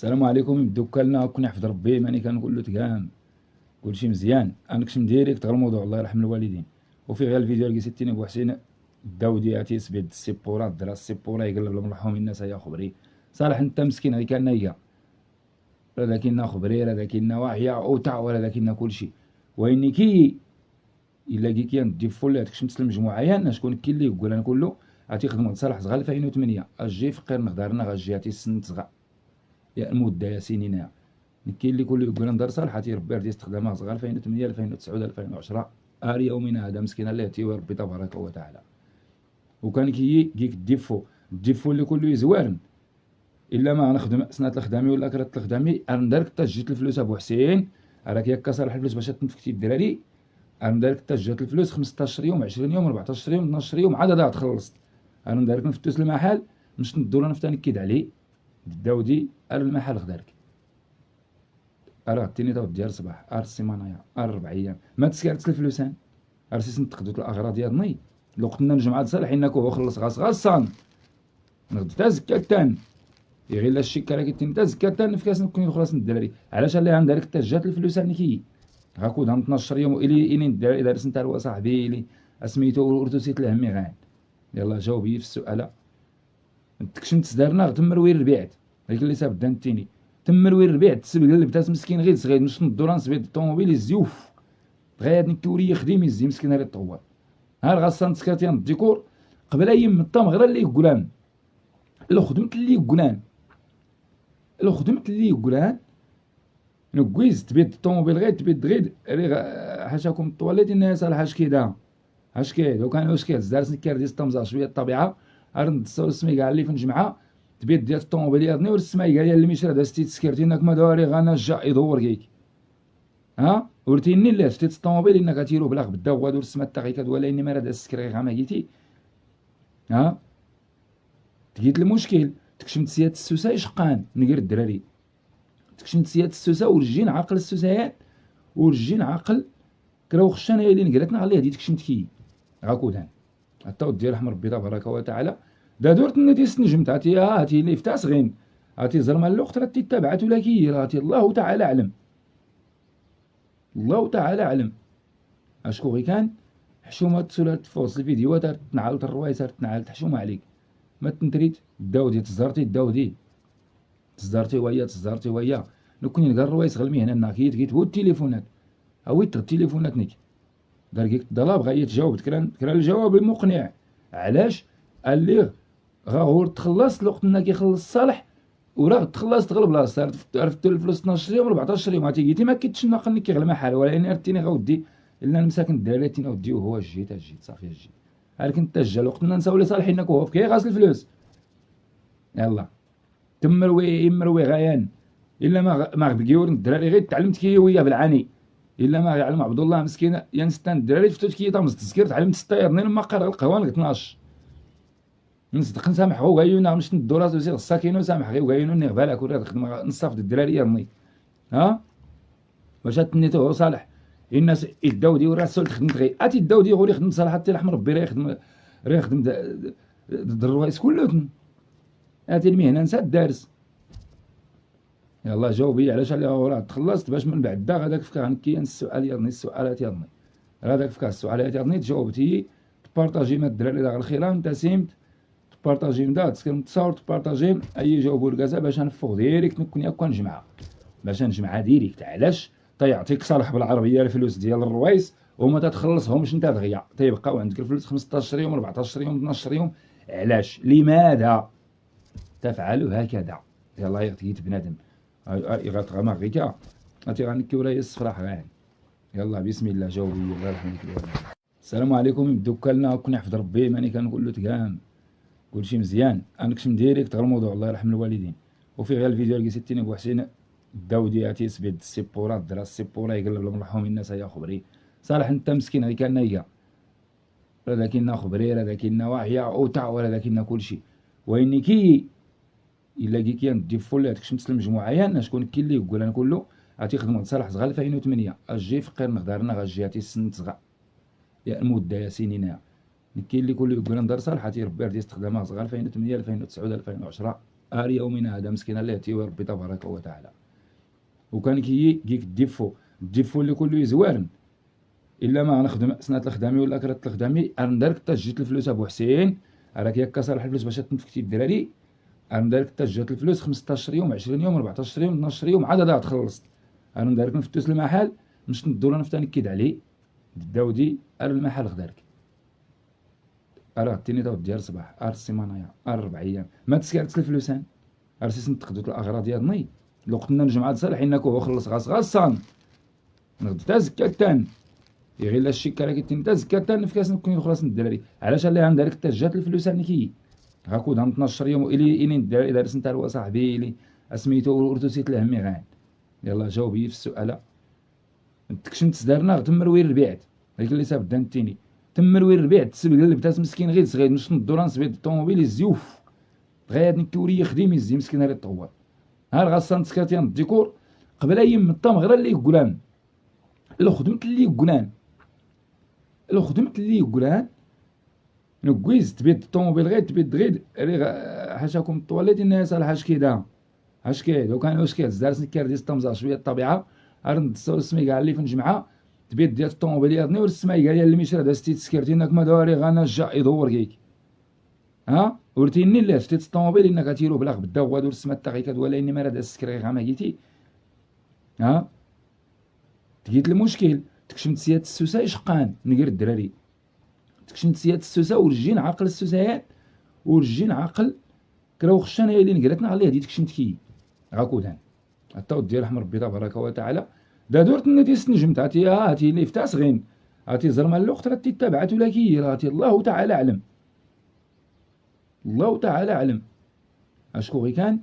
السلام عليكم. يبدو كلنا كون يحفظ ربي ماني كنقول له تكام كلشي مزيان. انا كنت ديريكت غير الموضوع الله يرحم الوالدين، وفي غير الفيديو اللي سيتيني بو حسين الداودي عتي سبيد السيبورا درا السيبورا يقلب المرحوم الناس يا خبري صالح انت مسكين هاي كان نيا لا ذاكينا خبري لا ذاكينا واحيا او تاع ولا ذاكينا كلشي ويني كي الا كي كان ديفول هذاك شمس المجموعه يا شكون كي اللي يقول انا كله عتي خدمه صالح صغال 2008 اجي فقير نقدرنا غاجي عتي السن صغا يا المده يا سنين. كاين اللي كل يقول ندار صالحاتي ربي راه استخدامها صغار 2008 2009 2010 اري يومنا هذا مسكين الله يهديه ربي تبارك وتعالى. وكان كيك الديفو اللي كله يزوارن الا ما نخدم سنه الخدامي ولا كرات الخدامي انا ندارك حتى جيت الفلوس ابو حسين راك ياك صالح الفلوس باش تنفكتي الدراري انا ندارك حتى جات الفلوس 15 يوم 20 يوم 14 يوم 12 يوم عاد هذا تخلصت انا ندارك نفتوس المحل مش ندور انا نكيد عليه الداودي قال المحل خدارك راه عطيني داود ديال الصباح السيمانه 4 ايام ما تسكرت الفلوسان راسي نتخذوا الاغراض ديالني لو قلنا نجمع صالح انك هو خلص غاصان ناخذ حتى زكاتان غير لا الشيك راه كيتم حتى زكاتان في كاس نكون خلاص الدراري علاش اللي عندك حتى جات الفلوسان كي غاكودها 12 يوم الي الدراري دار سنت هو صاحبي اللي سميتو ورتوسيت الهمي غان يلاه جاوبي في السؤال تكشمت دارنا تم روير ربيعت هذيك اللي ساب دانتيني تم روير ربيعت تسبق لبتاس مسكين غير صغير مش ندوران سبيد الطوموبيل الزيوف غير نكوري يخدم يزي مسكين غير الطوال ها غاسان تسكاتيان الديكور قبل ايام من الطام غير اللي يقولان لو خدمت اللي يقولان نكويز تبيد الطوموبيل غير تبيد غير حاشاكم الطواليت الناس على حاش كيدا اش كاين وكان واش كاين زار سنكر ديال الطمزه شويه الطبيعه ارند الصور السمي كاع اللي في الجمعه تبيد ديال الطوموبيل ياضني والسماي قال لي اللي مشى هذا ستيت سكرتي انك ما داري غانا جا يدور كيك ها ورتيني اللي شتيت الطوموبيل انك تيرو بلاغ بدا وادو السما تاعي كدولا اني ما راه السكري غا قيتي ها تجيت المشكل تكشمت سياد السوسه يشقان نقير الدراري تكشمت سياد السوسه ورجين عاقل السوسيات ورجين عاقل كراو خشان هي اللي نقراتنا عليه هذه تكشمت كي غاكودان حتى ديال رحم ربي تبارك وتعالى دا دورت النادي سنجمت عتي هاتي اللي فتاس غين عتي زرما الوقت راه تتبعت ولا كي راتي الله تعالى اعلم الله تعالى اعلم اشكو غي كان حشومه تسولات فوز الفيديوهات تنعاود الروايات تنعاود حشومه عليك ما تنتريت داودي تزارتي داودي تزارتي ويا لو كوني نلقى الروايات غلمي هنا ناكيت هو التليفونات اويت التليفونات نيك دارك الضلا بغا يتجاوب كرا الجواب مقنع علاش قال لي غا تخلص الوقت انك يخلص صالح وراه تخلص تغلب بلاصه عرفت الفلوس 12 يوم 14 يوم عرفتي قلتي ما كنتش ناقل نكي غير محل ولكن عرفتيني غاودي الا المساكن الدراري تينا ودي وهو جيت صافي جيت هل كنت تجا الوقت ننساو لي صالحين انك هو كي غاسل الفلوس يلا مروي غيان الا ما بقيور الدراري غير تعلمت كي ويا بالعاني الا ما يعلم عبد الله مسكين ينستان الدراري فتوت كي طامز تذكير تعلمت السطير ما قرا القهوه لك 12 نصدق نسامح هو غايونا مش ندورات وزير الساكينو سامح غير غايونو ني بالك وراه خدمه نصاف الدراري يرني ها باش تنيتو هو صالح الناس الداودي وراه سولت خدمت غير اتي الداودي غوري خدمت صالح حتى لحم ربي راه يخدم الروايس كلهم اتي المهنه نسى الدارس يلا جاوبي علاش على راه تخلصت باش من بعد غاداك فكا غنكيان السؤال يرني السؤالات يرني هذاك فكا السؤالات يرني جاوبتي تبارطاجي مع الدراري داك الخيران انت سيمت تبارطاجي دا تسكن تصاور تبارطاجي اي جاوبوا الكازا باش نفوق ديريكت نكون ياك نجمعها باش نجمعها ديريكت علاش تيعطيك صالح بالعربيه الفلوس ديال الروايس وما تتخلصهمش انت دغيا تيبقاو عندك الفلوس 15 يوم 14 يوم 12 يوم علاش لماذا تفعل هكذا يلا يغتيت بنادم غتغمى غيكا غاتي غنكي ولا يصفراح غاين يلا بسم الله جاوبي الله يرحمك السلام عليكم. يبدو كلنا كون يحفظ ربي ماني كنقول له تكام كلشي مزيان. انا كنت ديريكت غير الموضوع الله يرحم الوالدين، وفي غير الفيديو اللي سيتيني بو حسين الداودي عتي سبيد السيبورا درا السيبورا يقلب المرحوم الناس يا خبري صالح انت مسكين هاي كان نيا لا ذاكينا خبري لا ذاكينا واحيا او تاع ولا ذاكينا كلشي ويني كي الا كي كان ديفول هذاك شمس المجموعه يا شكون كي اللي يقول انا كله عتي خدمه صالح صغال 2008 اجي فقير نقدرنا غاجي عتي السن صغا يا المده يا سنين كاين اللي كله يقول ندار صالحاتي ربي راه استخدامها صغار 2008 2009 2010 يومنا هذا مسكين الله يعطيه ربي تبارك وتعالى. وكان كيك الديفو اللي كله يزوارن الا ما غنخدم سنات الخدامي ولا كرات الخدامي نديرك حتى جيت الفلوس ابو حسين راك ياك صالح الفلوس باش تنفكتي الدراري نديرك حتى جات الفلوس 15 يوم 20 يوم 14 يوم 12 يوم عاد هذا تخلصت نديرك نفتوس المحل مش ندور انا نكيد عليه الداودي المحل غدارك عطيني داود ديال الصباح السيمانه 4 ايام ما تسكرت الفلوسان سيس نتخذوا الاغراض ديالنا لو قلنا الجمعه صالح انك هو خلص غاصان ناخذ تا زكاتان غير لا الشيك راه كيتم تا زكاتان في كاس نكون خلاص الدراري علاش اللي عندك حتى جات الفلوس نكي غاكود 12 يوم الي الدراري دارس انت هو صاحبي اللي سميتو ورثوسيت الهمي غان يلا جاوبي في السؤال تكشمت دارنا تمروير ربيعت هذيك اللي ساب دانتيني تمروير ربيعت تسبق لبتاس مسكين غير صغير مش ندور نسبيد الطوموبيل الزيوف غير نكوري يخدم يزي مسكين راه طوال ها غاصان تسكاتيان الديكور قبل ايام من الطام غير اللي يقولان لو خدمت اللي يقولان نكويز تبيد الطوموبيل غير تبيد غير حاشاكم الطواليت الناس على حاش كيدا اش كاين وكان واش كيهز سنكر ديال الطمزه شويه الطبيعه رند الصور السمي كاع اللي في الجمعه تبيد ديال الطوموبيل ياضني والسماي قال لي اللي مش راه ستيت سكرتي انك ما داري غانا جا يدور كيك ورتيني اللي شتيت الطوموبيل انك غتيرو بلاغ بدا وادو السما تاعي كدولا اني ما راه السكري غا جيتي تجيت المشكل تكشمت سياد السوسه شقان نقر الدراري تكشمت سياد السوسه ورجين عاقل السوسيات ورجين عاقل كراو خشان هي اللي نقراتنا عليه هدي تكشمت كي غاكودان الطاود ديال رحم ربي تبارك وتعالى دا دورت النتي سنجمت هاتي اللي فتاس غين هاتي زرما الوقت راه تتبعت ولا كي هاتي الله تعالى اعلم اشكو غي كان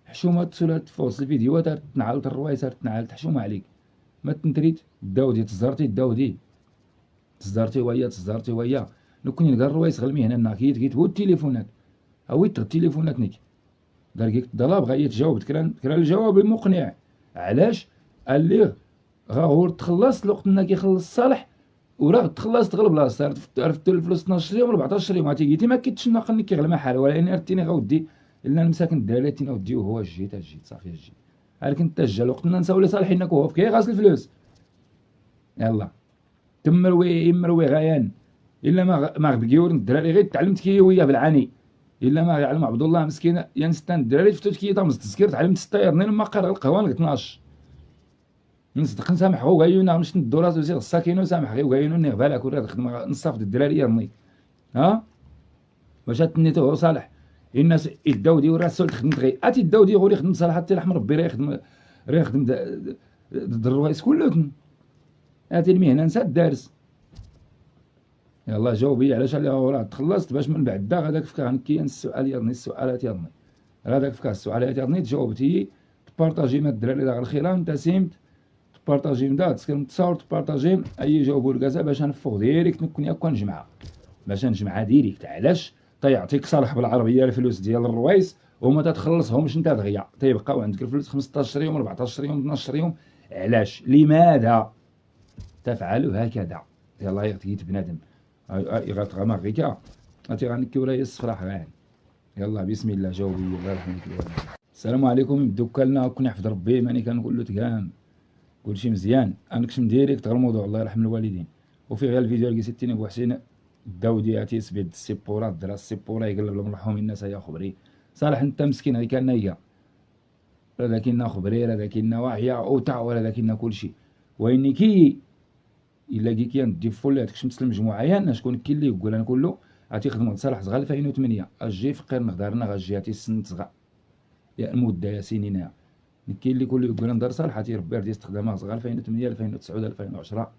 حشومه تسولات فوز الفيديوهات تنعاود الروايس تنعاود حشومه عليك ما تنتريت داودي تزارتي ويا لو كون نلقى الروايس غلمي هنا ناكيت هو التليفونات اويت التليفونات نيك دارك ضلا بغا يتجاوب كرا الجواب مقنع علاش قال لي غا تخلص الوقت انك يخلص صالح وراه تخلص تغلب بلاصه عرفت الفلوس 12 يوم 14 يوم عرفتي قلتي ما كيتش ناقل نكي غير محل ولكن عرفتيني غاودي الا المساكن الدراري اودي وهو جيت صافي جيت ولكن انت جا الوقت نساو لي صالحين انك هو فكي غاسل الفلوس يلا تمروي غيان الا ما بقيور الدراري غير تعلمت كي ويا بالعاني الا ما يعلم عبد الله مسكين ينستان الدراري فتوت كي طامز تسكير تعلمت الطيرنين ما قرا القهوه 12 نصدق نسامح هو غايونا مش ندورات وزير الساكينو سامح غير غايونو ني بالك وراه تخدم نصاف الدراري يرني باش تنيتو صالح الناس الداودي وراه سول خدمت غير الداودي غوري خدم صالح حتى لحم ربي راه يخدم الروايس كلهم المهنه نسى الدارس يلا جاوبي علاش اللي راه تخلصت باش من بعد غاداك فكا غنكيان السؤالات يرني هذاك فكا السؤالات يرني جاوبتي تبارطاجي مع الدراري داك الخيران انت سيمت تبارطاجي دا تسكن تصاور تبارطاجي اي جاوبوا الكازا باش نفوق ديريكت نكون ياك نجمعها باش نجمعها ديريكت علاش تيعطيك صالح بالعربيه الفلوس ديال الروايس وما تتخلصهمش انت دغيا تيبقاو عندك الفلوس 15 يوم 14 يوم 12 يوم علاش لماذا تفعل هكذا يلا يغتيت بنادم غتغمر غيكا غاتي غنكي ولا يصفراح غان يلا بسم الله جاوبي الله يرحمك الوالد. السلام عليكم يبدو لنا كون يحفظ ربي ماني كنقول له تكام كلشي مزيان غنكشم ديريكت غير الموضوع الله يرحم الوالدين وفي غير الفيديو اللي ستين ابو حسين الداودي عتي سبيد السيبورات درا السيبورا يقلب لهم مرحوم الناس يا خبري صالح انت مسكين غير كان نيا لا كنا خبري لا كنا واعيه او تاع ولا كنا كلشي واني كي الا كي ندي فول هادشي مسلم مجموعه يانا شكون كي اللي يقول انا كله عتي خدمه صالح صغال 2008 اجي فقير نقدرنا غاجي عتي سن صغا يا المده يا سنين كاين اللي كله يقول ندار صالح عتي ربي ردي استخدامها صغار 2008 2009 2010